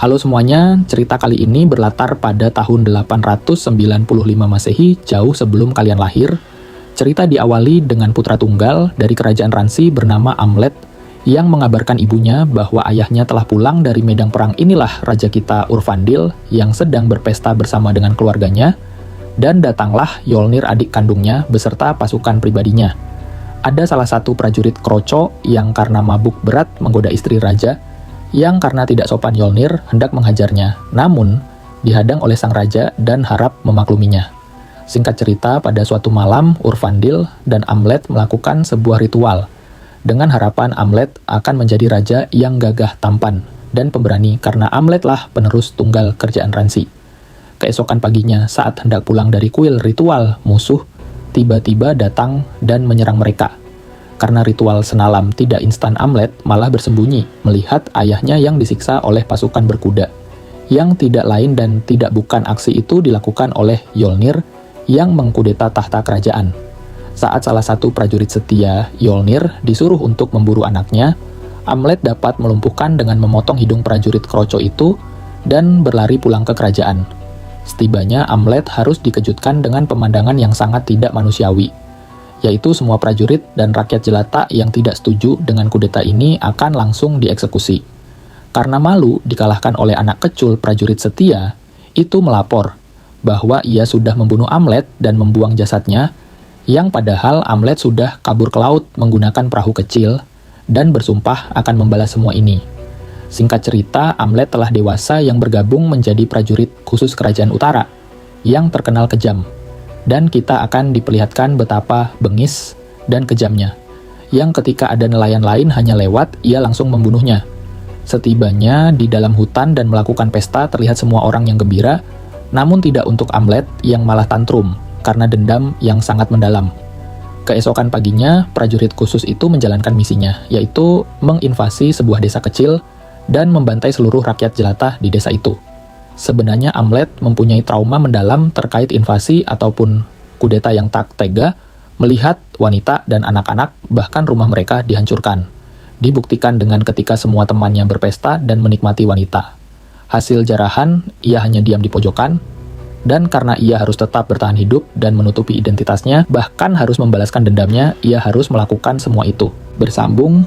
Halo semuanya, cerita kali ini berlatar pada tahun 895 Masehi, jauh sebelum kalian lahir. Cerita diawali dengan putra tunggal dari kerajaan Ransi bernama Amlet yang mengabarkan ibunya bahwa ayahnya telah pulang dari medan perang. Inilah raja kita Urfandil yang sedang berpesta bersama dengan keluarganya, dan datanglah Yolnir adik kandungnya beserta pasukan pribadinya. Ada salah satu prajurit Kroco yang karena mabuk berat menggoda istri raja, yang karena tidak sopan Yolnir hendak menghajarnya, namun dihadang oleh sang raja dan harap memakluminya. Singkat cerita, pada suatu malam Urfandil dan Amlet melakukan sebuah ritual dengan harapan Amlet akan menjadi raja yang gagah tampan dan pemberani karena Amletlah penerus tunggal kerajaan Ransi. Keesokan paginya, saat hendak pulang dari kuil ritual, musuh tiba-tiba datang dan menyerang mereka. Karena ritual senalam tidak instan, Amlet malah bersembunyi melihat ayahnya yang disiksa oleh pasukan berkuda. Yang tidak lain dan tidak bukan aksi itu dilakukan oleh Yolnir yang mengkudeta tahta kerajaan. Saat salah satu prajurit setia, Yolnir, disuruh untuk memburu anaknya, Amlet dapat melumpuhkan dengan memotong hidung prajurit Kroco itu dan berlari pulang ke kerajaan. Setibanya, Amlet harus dikejutkan dengan pemandangan yang sangat tidak manusiawi, yaitu semua prajurit dan rakyat jelata yang tidak setuju dengan kudeta ini akan langsung dieksekusi. Karena malu dikalahkan oleh anak kecil prajurit setia, itu melapor bahwa ia sudah membunuh Amlet dan membuang jasadnya, yang padahal Amlet sudah kabur ke laut menggunakan perahu kecil dan bersumpah akan membalas semua ini. Singkat cerita, Amlet telah dewasa yang bergabung menjadi prajurit khusus kerajaan utara yang terkenal kejam. Dan kita akan diperlihatkan betapa bengis dan kejamnya, yang ketika ada nelayan lain hanya lewat, ia langsung membunuhnya. Setibanya di dalam hutan dan melakukan pesta, terlihat semua orang yang gembira, namun tidak untuk Amlet yang malah tantrum karena dendam yang sangat mendalam. Keesokan paginya, prajurit khusus itu menjalankan misinya, yaitu menginvasi sebuah desa kecil dan membantai seluruh rakyat jelata di desa itu. Sebenarnya Amlet mempunyai trauma mendalam terkait invasi ataupun kudeta yang tak tega, melihat wanita dan anak-anak, bahkan rumah mereka dihancurkan. Dibuktikan dengan ketika semua temannya berpesta dan menikmati wanita. Hasil jarahan, ia hanya diam di pojokan, dan karena ia harus tetap bertahan hidup dan menutupi identitasnya, bahkan harus membalaskan dendamnya, ia harus melakukan semua itu. Bersambung